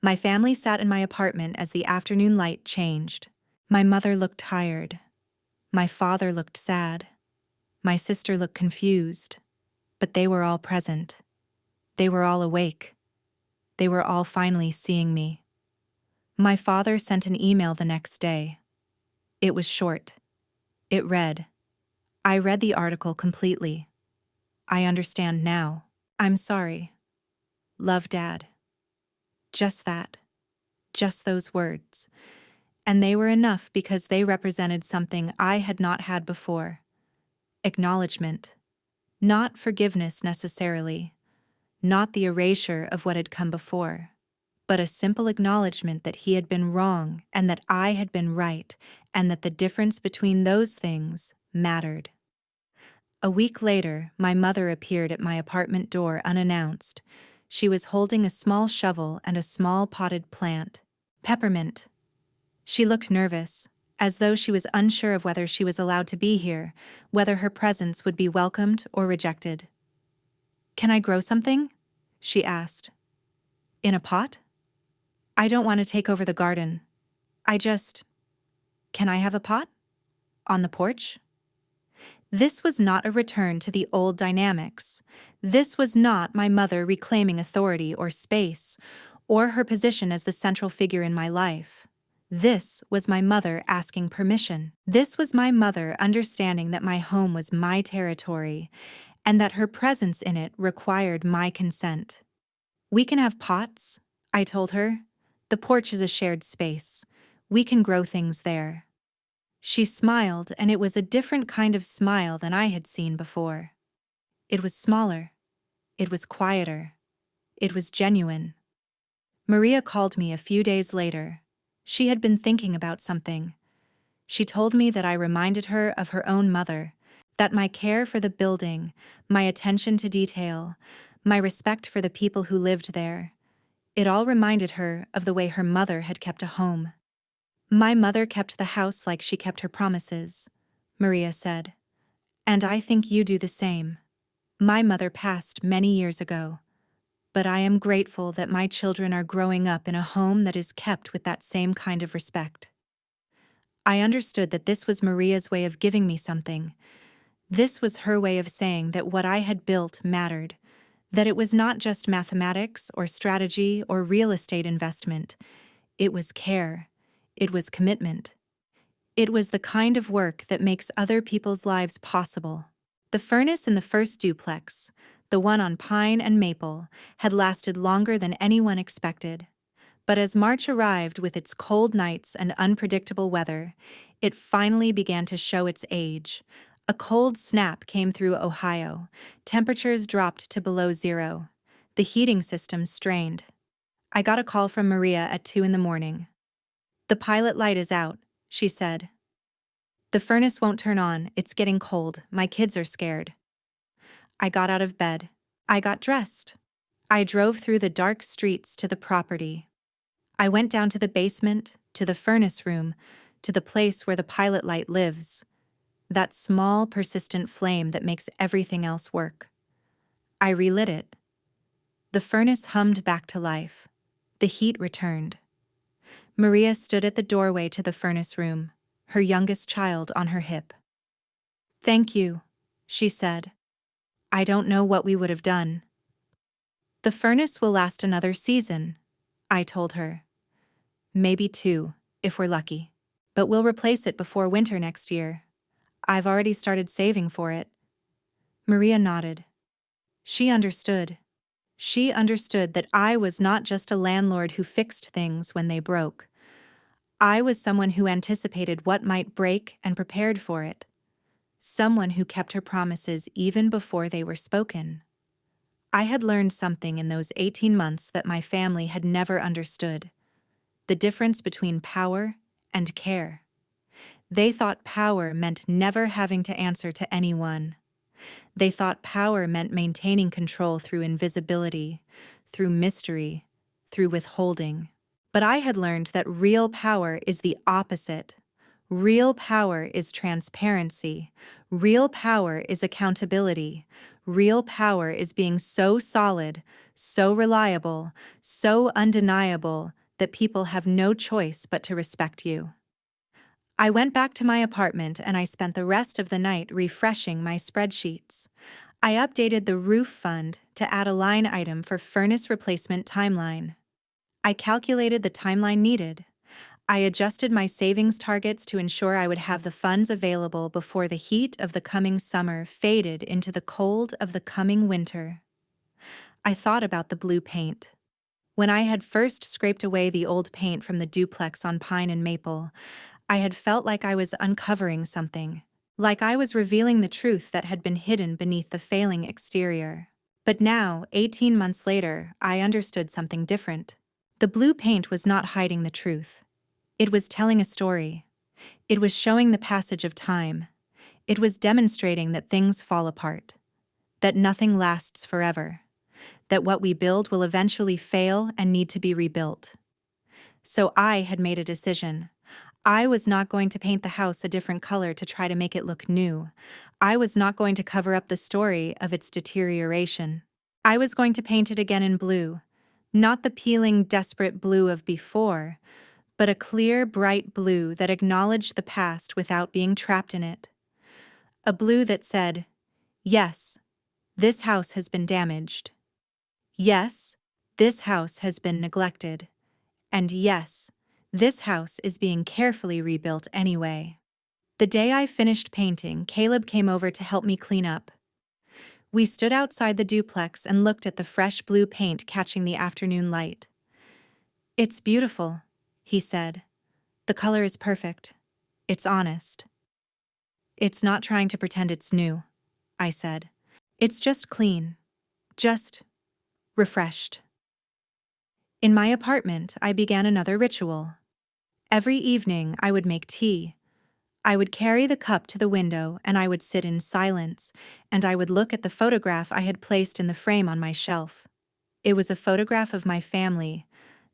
My family sat in my apartment as the afternoon light changed. My mother looked tired. My father looked sad. My sister looked confused. But they were all present. They were all awake. They were all finally seeing me. My father sent an email the next day. It was short. It read, I read the article completely. I understand now. I'm sorry. Love, Dad. Just that. Just those words. And they were enough because they represented something I had not had before. Acknowledgement. Not forgiveness necessarily. Not the erasure of what had come before. But a simple acknowledgement that he had been wrong and that I had been right, and that the difference between those things mattered. A week later, my mother appeared at my apartment door unannounced. She was holding a small shovel and a small potted plant. Peppermint. She looked nervous, as though she was unsure of whether she was allowed to be here, whether her presence would be welcomed or rejected. Can I grow something? She asked. In a pot? I don't want to take over the garden. Can I have a pot? On the porch? This was not a return to the old dynamics. This was not my mother reclaiming authority or space, or her position as the central figure in my life. This was my mother asking permission. This was my mother understanding that my home was my territory, and that her presence in it required my consent. We can have pots, I told her. The porch is a shared space. We can grow things there. She smiled, and it was a different kind of smile than I had seen before. It was smaller. It was quieter. It was genuine. Maria called me a few days later. She had been thinking about something. She told me that I reminded her of her own mother, that my care for the building, my attention to detail, my respect for the people who lived there, it all reminded her of the way her mother had kept a home. My mother kept the house like she kept her promises, Maria said. And I think you do the same. My mother passed many years ago, but I am grateful that my children are growing up in a home that is kept with that same kind of respect. I understood that this was Maria's way of giving me something. This was her way of saying that what I had built mattered, that it was not just mathematics or strategy or real estate investment. It was care. It was commitment. It was the kind of work that makes other people's lives possible. The furnace in the first duplex, the one on Pine and Maple, had lasted longer than anyone expected. But as March arrived with its cold nights and unpredictable weather, it finally began to show its age. A cold snap came through Ohio. Temperatures dropped to below zero. The heating system strained. I got a call from Maria at 2 in the morning. "The pilot light is out," she said. "The furnace won't turn on, it's getting cold, my kids are scared." I got out of bed. I got dressed. I drove through the dark streets to the property. I went down to the basement, to the furnace room, to the place where the pilot light lives. That small, persistent flame that makes everything else work. I relit it. The furnace hummed back to life. The heat returned. Maria stood at the doorway to the furnace room, her youngest child on her hip. "Thank you," she said. "I don't know what we would have done." "The furnace will last another season," I told her. "Maybe 2, if we're lucky. But we'll replace it before winter next year. I've already started saving for it." Maria nodded. She understood. She understood that I was not just a landlord who fixed things when they broke. I was someone who anticipated what might break and prepared for it. Someone who kept her promises even before they were spoken. I had learned something in those 18 months that my family had never understood. The difference between power and care. They thought power meant never having to answer to anyone. They thought power meant maintaining control through invisibility, through mystery, through withholding. But I had learned that real power is the opposite. Real power is transparency. Real power is accountability. Real power is being so solid, so reliable, so undeniable that people have no choice but to respect you. I went back to my apartment and I spent the rest of the night refreshing my spreadsheets. I updated the roof fund to add a line item for furnace replacement timeline. I calculated the timeline needed. I adjusted my savings targets to ensure I would have the funds available before the heat of the coming summer faded into the cold of the coming winter. I thought about the blue paint. When I had first scraped away the old paint from the duplex on Pine and Maple, I had felt like I was uncovering something, like I was revealing the truth that had been hidden beneath the failing exterior. But now, 18 months later, I understood something different. The blue paint was not hiding the truth. It was telling a story. It was showing the passage of time. It was demonstrating that things fall apart, that nothing lasts forever, that what we build will eventually fail and need to be rebuilt. So I had made a decision. I was not going to paint the house a different color to try to make it look new. I was not going to cover up the story of its deterioration. I was going to paint it again in blue, not the peeling, desperate blue of before, but a clear, bright blue that acknowledged the past without being trapped in it. A blue that said, "Yes, this house has been damaged. Yes, this house has been neglected. And yes, this house is being carefully rebuilt anyway." The day I finished painting, Caleb came over to help me clean up. We stood outside the duplex and looked at the fresh blue paint catching the afternoon light. "It's beautiful," he said. "The color is perfect. It's honest." "It's not trying to pretend it's new," I said. "It's just clean. Just refreshed." In my apartment, I began another ritual. Every evening, I would make tea. I would carry the cup to the window and I would sit in silence, and I would look at the photograph I had placed in the frame on my shelf. It was a photograph of my family,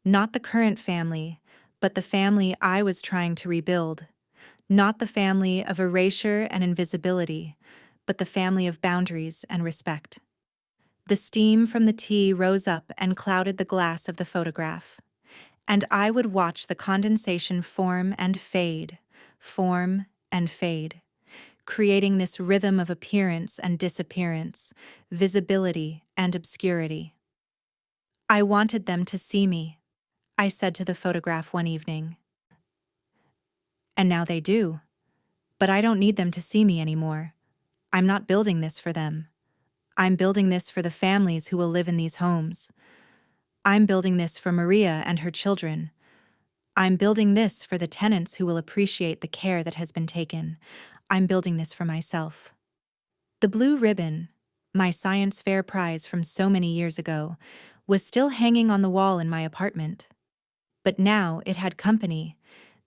not the current family, but the family I was trying to rebuild. Not the family of erasure and invisibility, but the family of boundaries and respect. The steam from the tea rose up and clouded the glass of the photograph, and I would watch the condensation form and fade, creating this rhythm of appearance and disappearance, visibility and obscurity. "I wanted them to see me," I said to the photograph one evening. "And now they do. But I don't need them to see me anymore. I'm not building this for them. I'm building this for the families who will live in these homes. I'm building this for Maria and her children. I'm building this for the tenants who will appreciate the care that has been taken. I'm building this for myself." The blue ribbon, my science fair prize from so many years ago, was still hanging on the wall in my apartment. But now it had company: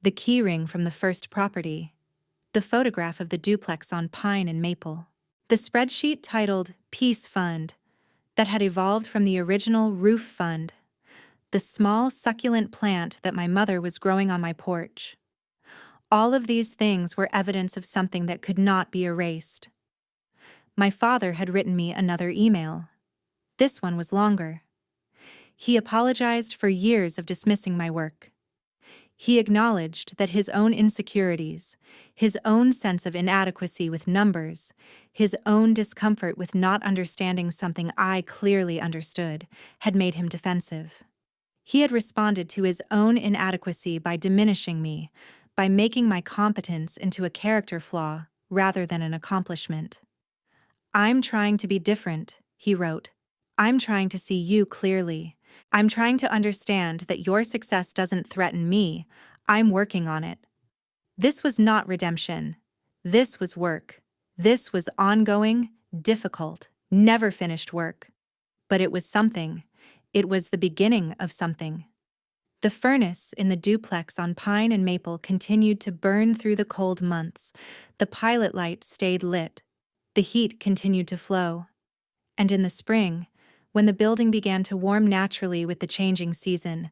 the keyring from the first property, the photograph of the duplex on Pine and Maple, the spreadsheet titled Peace Fund that had evolved from the original Roof Fund, the small succulent plant that my mother was growing on my porch. All of these things were evidence of something that could not be erased. My father had written me another email. This one was longer. He apologized for years of dismissing my work. He acknowledged that his own insecurities, his own sense of inadequacy with numbers, his own discomfort with not understanding something I clearly understood, had made him defensive. He had responded to his own inadequacy by diminishing me, by making my competence into a character flaw rather than an accomplishment. "I'm trying to be different," he wrote. "I'm trying to see you clearly. I'm trying to understand that your success doesn't threaten me. I'm working on it." This was not redemption. This was work. This was ongoing, difficult, never finished work. But it was something. It was the beginning of something. The furnace in the duplex on Pine and Maple continued to burn through the cold months. The pilot light stayed lit. The heat continued to flow. And in the spring, when the building began to warm naturally with the changing season,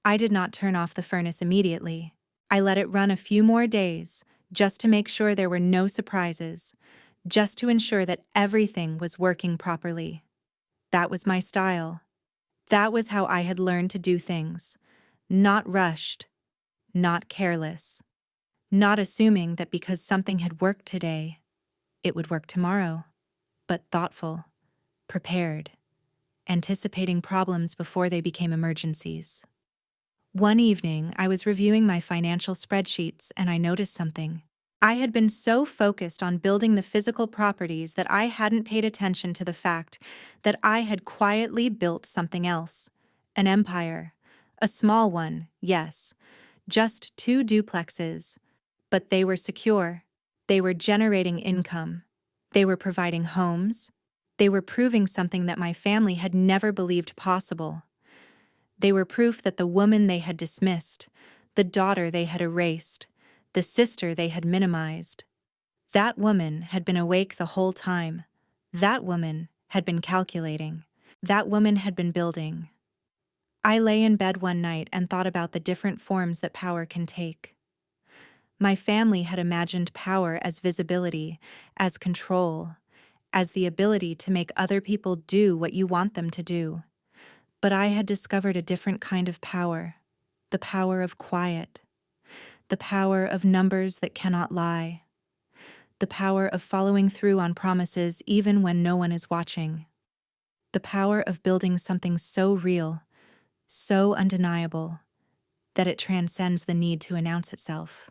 I did not turn off the furnace immediately. I let it run a few more days, just to make sure there were no surprises, just to ensure that everything was working properly. That was my style. That was how I had learned to do things. Not rushed, not careless, not assuming that because something had worked today, it would work tomorrow, but thoughtful, prepared, anticipating problems before they became emergencies. One evening, I was reviewing my financial spreadsheets and I noticed something. I had been so focused on building the physical properties that I hadn't paid attention to the fact that I had quietly built something else. An empire. A small one, yes. Just 2 duplexes. But they were secure. They were generating income. They were providing homes. They were proving something that my family had never believed possible. They were proof that the woman they had dismissed, the daughter they had erased, the sister they had minimized, that woman had been awake the whole time. That woman had been calculating. That woman had been building. I lay in bed one night and thought about the different forms that power can take. My family had imagined power as visibility, as control, as the ability to make other people do what you want them to do. But I had discovered a different kind of power, the power of quiet, the power of numbers that cannot lie, the power of following through on promises even when no one is watching, the power of building something so real, so undeniable, that it transcends the need to announce itself.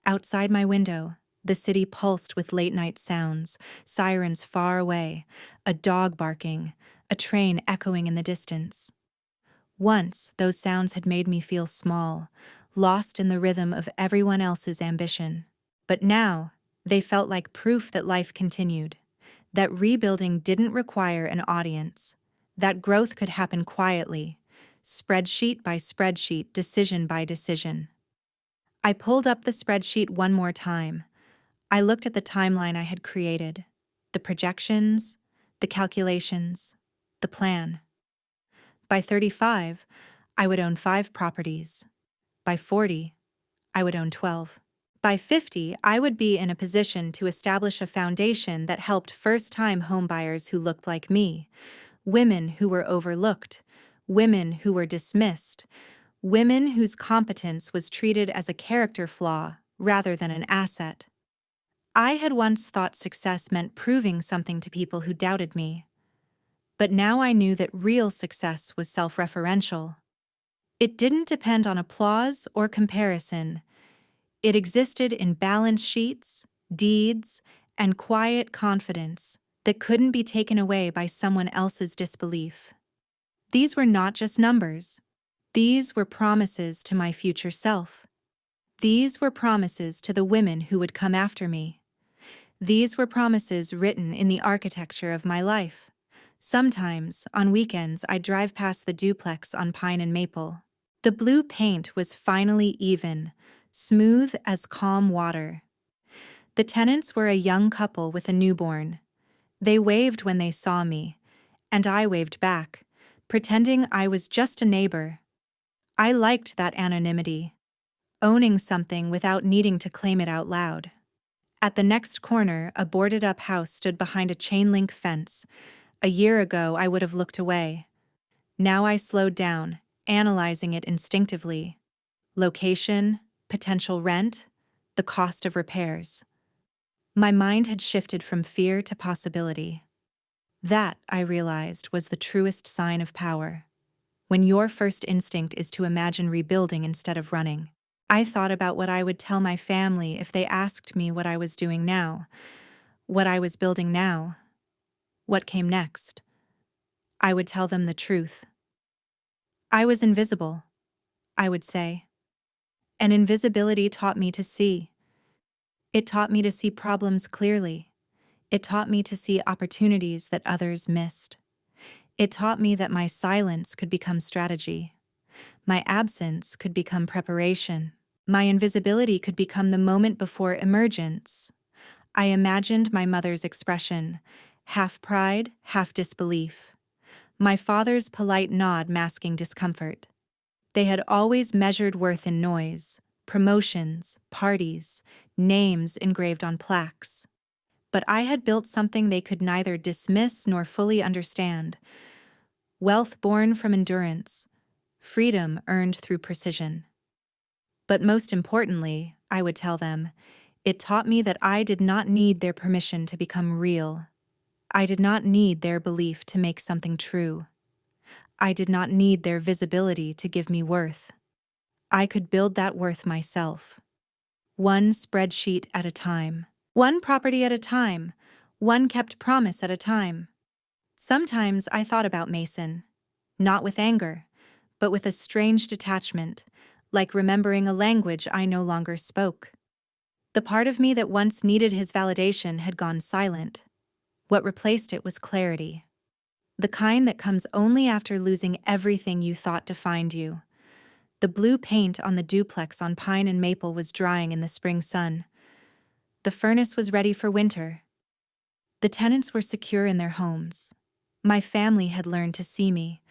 Outside my window, the city pulsed with late-night sounds, sirens far away, a dog barking, a train echoing in the distance. Once, those sounds had made me feel small, lost in the rhythm of everyone else's ambition. But now, they felt like proof that life continued, that rebuilding didn't require an audience, that growth could happen quietly, spreadsheet by spreadsheet, decision by decision. I pulled up the spreadsheet one more time. I looked at the timeline I had created, the projections, the calculations, the plan. By 35, I would own 5 properties. By 40, I would own 12. By 50, I would be in a position to establish a foundation that helped first-time homebuyers who looked like me, women who were overlooked, women who were dismissed, women whose competence was treated as a character flaw rather than an asset. I had once thought success meant proving something to people who doubted me. But now I knew that real success was self-referential. It didn't depend on applause or comparison. It existed in balance sheets, deeds, and quiet confidence that couldn't be taken away by someone else's disbelief. These were not just numbers. These were promises to my future self. These were promises to the women who would come after me. These were promises written in the architecture of my life. Sometimes, on weekends, I'd drive past the duplex on Pine and Maple. The blue paint was finally even, smooth as calm water. The tenants were a young couple with a newborn. They waved when they saw me, and I waved back, pretending I was just a neighbor. I liked that anonymity, owning something without needing to claim it out loud. At the next corner, a boarded-up house stood behind a chain-link fence. A year ago, I would have looked away. Now I slowed down, analyzing it instinctively. Location, potential rent, the cost of repairs. My mind had shifted from fear to possibility. That, I realized, was the truest sign of power. When your first instinct is to imagine rebuilding instead of running. I thought about what I would tell my family if they asked me what I was doing now, what I was building now, what came next. I would tell them the truth. I was invisible, I would say. And invisibility taught me to see. It taught me to see problems clearly. It taught me to see opportunities that others missed. It taught me that my silence could become strategy. My absence could become preparation. My invisibility could become the moment before emergence. I imagined my mother's expression, half pride, half disbelief. My father's polite nod masking discomfort. They had always measured worth in noise, promotions, parties, names engraved on plaques. But I had built something they could neither dismiss nor fully understand. Wealth born from endurance, freedom earned through precision. But most importantly, I would tell them, it taught me that I did not need their permission to become real. I did not need their belief to make something true. I did not need their visibility to give me worth. I could build that worth myself. One spreadsheet at a time. One property at a time. One kept promise at a time. Sometimes I thought about Mason, not with anger, but with a strange detachment, like remembering a language I no longer spoke. The part of me that once needed his validation had gone silent. What replaced it was clarity. The kind that comes only after losing everything you thought defined you. The blue paint on the duplex on Pine and Maple was drying in the spring sun. The furnace was ready for winter. The tenants were secure in their homes. My family had learned to see me,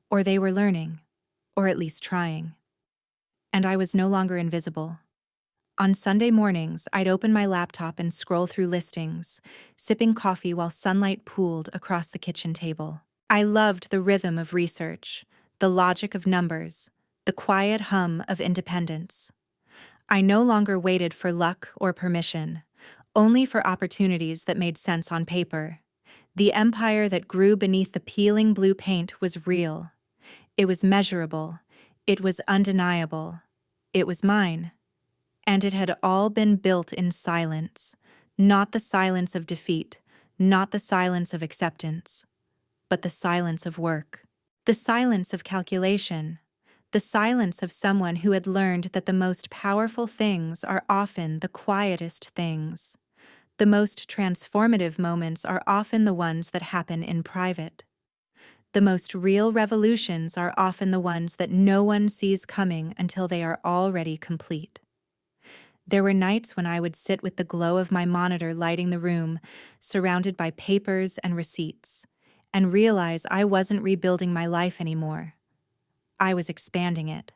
or they were learning, or at least trying. And I was no longer invisible. On Sunday mornings, I'd open my laptop and scroll through listings, sipping coffee while sunlight pooled across the kitchen table. I loved the rhythm of research, the logic of numbers, the quiet hum of independence. I no longer waited for luck or permission, only for opportunities that made sense on paper. The empire that grew beneath the peeling blue paint was real. It was measurable. It was undeniable. It was mine. And it had all been built in silence, not the silence of defeat, not the silence of acceptance, but the silence of work, the silence of calculation, the silence of someone who had learned that the most powerful things are often the quietest things. The most transformative moments are often the ones that happen in private. The most real revolutions are often the ones that no one sees coming until they are already complete. There were nights when I would sit with the glow of my monitor lighting the room, surrounded by papers and receipts, and realize I wasn't rebuilding my life anymore. I was expanding it.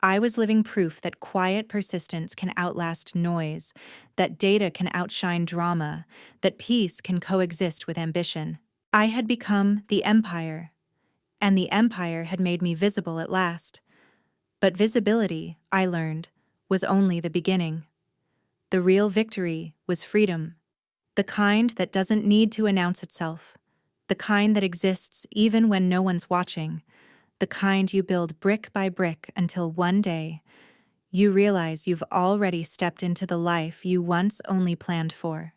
I was living proof that quiet persistence can outlast noise, that data can outshine drama, that peace can coexist with ambition. I had become the empire, and the empire had made me visible at last. But visibility, I learned, was only the beginning. The real victory was freedom, the kind that doesn't need to announce itself, the kind that exists even when no one's watching, the kind you build brick by brick until one day you realize you've already stepped into the life you once only planned for.